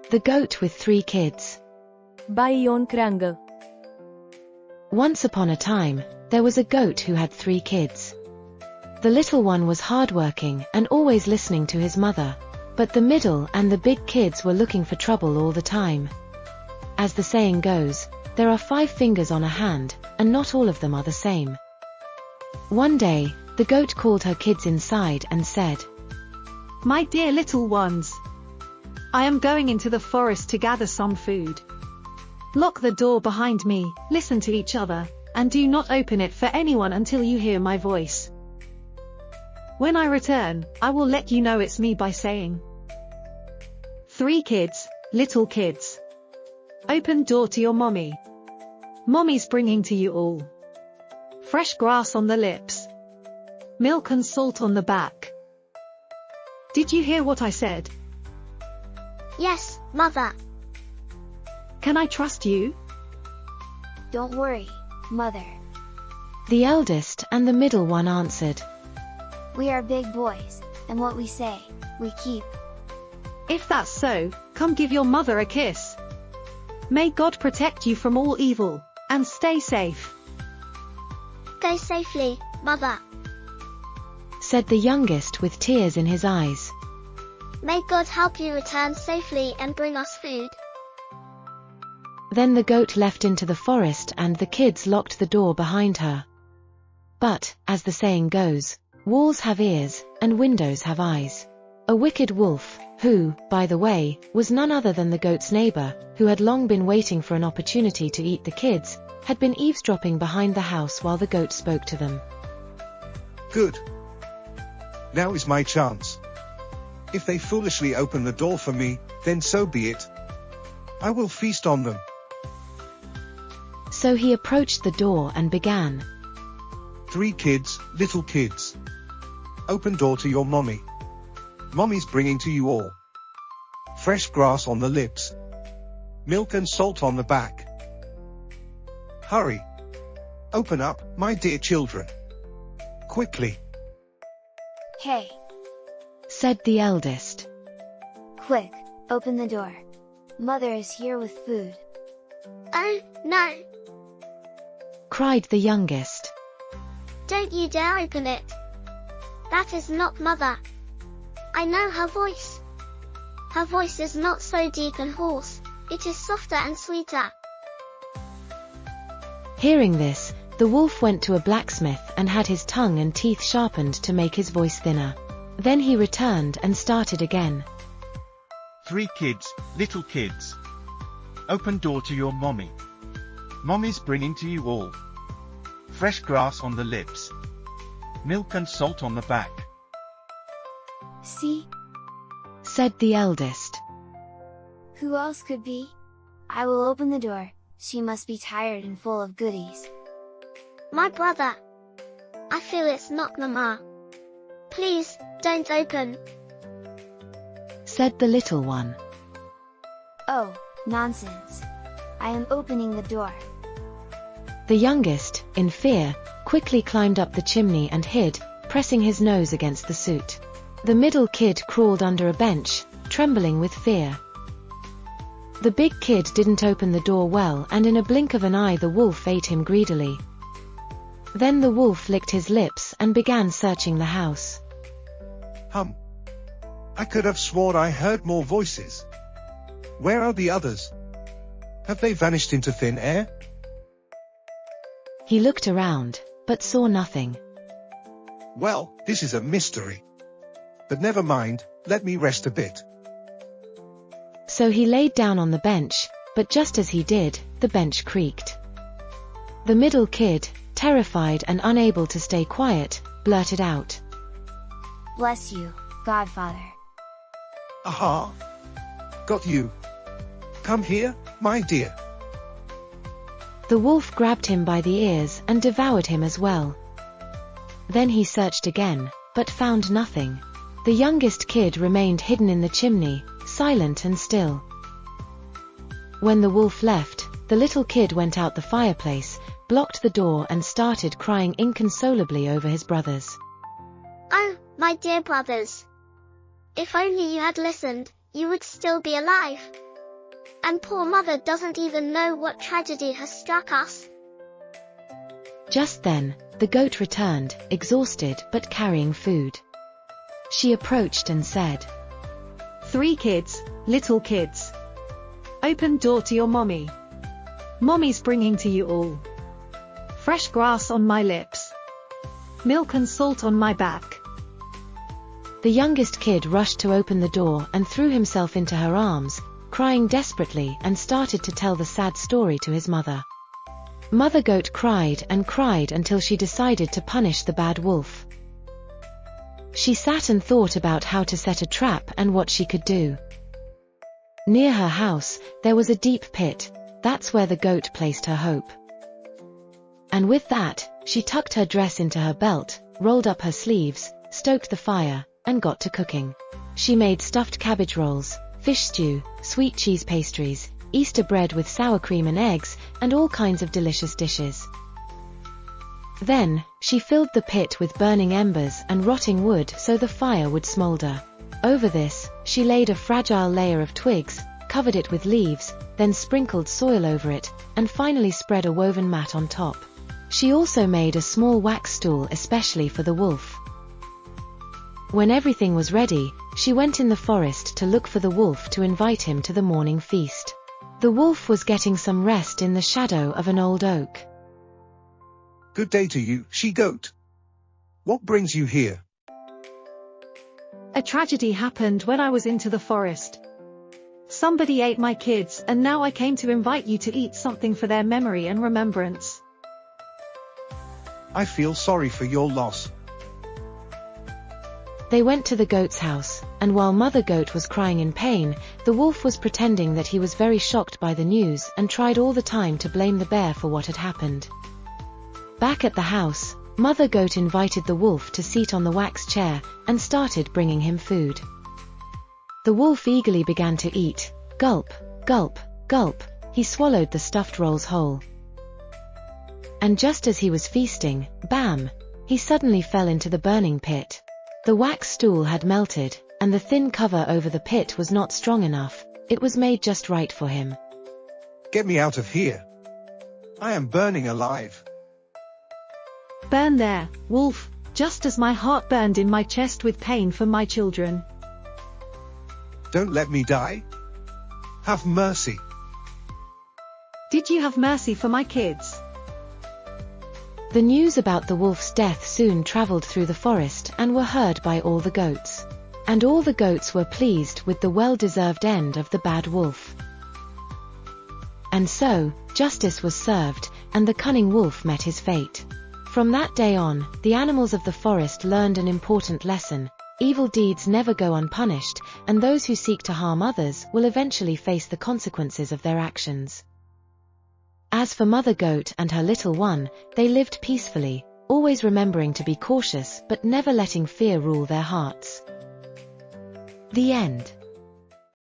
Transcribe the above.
The Goat with Three Kids. By Ion Creangă. Once upon a time, there was a goat who had 3 kids. The little one was hardworking and always listening to his mother, but the middle and the big kids were looking for trouble all the time. As the saying goes, there are 5 fingers on a hand, and not all of them are the same. One day, the goat called her kids inside and said, "My dear little ones, I am going into the forest to gather some food. Lock the door behind me, listen to each other, and do not open it for anyone until you hear my voice. When I return, I will let you know it's me by saying, 3 kids, little kids. Open door to your mommy. Mommy's bringing to you all. Fresh grass on the lips. Milk and salt on the back." Did you hear what I said? Yes, Mother. Can I trust you? Don't worry, Mother. The eldest and the middle one answered, We are big boys, and what we say, we keep. If that's so, come give your mother a kiss. May God protect you from all evil, and stay safe. Go safely, Mother. said the youngest with tears in his eyes. May God help you return safely and bring us food. Then the goat left into the forest and the kids locked the door behind her. But, as the saying goes, walls have ears, and windows have eyes. A wicked wolf, who, by the way, was none other than the goat's neighbor, who had long been waiting for an opportunity to eat the kids, had been eavesdropping behind the house while the goat spoke to them. Good. Now is my chance. If they foolishly open the door for me, then so be it. I will feast on them. So he approached the door and began. 3 kids, little kids. Open door to your mommy. Mommy's bringing to you all. Fresh grass on the lips. Milk and salt on the back. Hurry. Open up, my dear children. Quickly. Hey, Said the eldest. quick, open the door. Mother is here with food. Oh, no. Cried the youngest. Don't you dare open it. That is not Mother. I know her voice. Her voice is not so deep and hoarse, it is softer and sweeter. Hearing this, the wolf went to a blacksmith and had his tongue and teeth sharpened to make his voice thinner. Then he returned and started again. 3 kids, little kids. Open door to your mommy. Mommy's bringing to you all. Fresh grass on the lips. Milk and salt on the back. See, Said the eldest. who else could be? I will open the door, she must be tired and full of goodies. My brother. I feel it's not Mama. Please, don't open. Said the little one. Oh, nonsense. I am opening the door. The youngest, in fear, quickly climbed up the chimney and hid, pressing his nose against the soot. The middle kid crawled under a bench, trembling with fear. The big kid didn't open the door well, and in a blink of an eye the wolf ate him greedily. Then the wolf licked his lips and began searching the house. I could have sworn I heard more voices. Where are the others? Have they vanished into thin air? He looked around, but saw nothing. Well, this is a mystery. But never mind, let me rest a bit. So he laid down on the bench, but just as he did, the bench creaked. The middle kid, terrified and unable to stay quiet, blurted out. Bless you, Godfather. Aha! Got you. Come here, my dear. The wolf grabbed him by the ears and devoured him as well. Then he searched again, but found nothing. The youngest kid remained hidden in the chimney, silent and still. When the wolf left, the little kid went out the fireplace, blocked the door and started crying inconsolably over his brothers. Oh, my dear brothers. If only you had listened, you would still be alive. And poor mother doesn't even know what tragedy has struck us. Just then, the goat returned, exhausted but carrying food. She approached and said, 3 kids, little kids. Open door to your mommy. Mommy's bringing to you all. Fresh grass on my lips. Milk and salt on my back. The youngest kid rushed to open the door and threw himself into her arms, crying desperately, and started to tell the sad story to his mother. Mother Goat cried and cried until she decided to punish the bad wolf. She sat and thought about how to set a trap and what she could do. Near her house, there was a deep pit. That's where the goat placed her hope. And with that, she tucked her dress into her belt, rolled up her sleeves, stoked the fire, and got to cooking. She made stuffed cabbage rolls, fish stew, sweet cheese pastries, Easter bread with sour cream and eggs, and all kinds of delicious dishes. Then, she filled the pit with burning embers and rotting wood so the fire would smolder. Over this, she laid a fragile layer of twigs, covered it with leaves, then sprinkled soil over it, and finally spread a woven mat on top. She also made a small wax stool especially for the wolf. When everything was ready, she went in the forest to look for the wolf to invite him to the morning feast. The wolf was getting some rest in the shadow of an old oak. Good day to you, she-goat. What brings you here? A tragedy happened when I was into the forest. Somebody ate my kids, and now I came to invite you to eat something for their memory and remembrance. I feel sorry for your loss. They went to the goat's house, and while Mother Goat was crying in pain, the wolf was pretending that he was very shocked by the news and tried all the time to blame the bear for what had happened. Back at the house, Mother Goat invited the wolf to sit on the wax chair and started bringing him food. The wolf eagerly began to eat. Gulp, gulp, gulp, he swallowed the stuffed rolls whole. And just as he was feasting, bam, he suddenly fell into the burning pit. The wax stool had melted, and the thin cover over the pit was not strong enough. It was made just right for him. Get me out of here. I am burning alive. Burn there, wolf, just as my heart burned in my chest with pain for my children. Don't let me die. Have mercy. Did you have mercy for my kids? The news about the wolf's death soon traveled through the forest and were heard by all the goats. And all the goats were pleased with the well-deserved end of the bad wolf. And so, justice was served, and the cunning wolf met his fate. From that day on, the animals of the forest learned an important lesson: evil deeds never go unpunished, and those who seek to harm others will eventually face the consequences of their actions. As for Mother Goat and her little one, they lived peacefully, always remembering to be cautious but never letting fear rule their hearts. The end.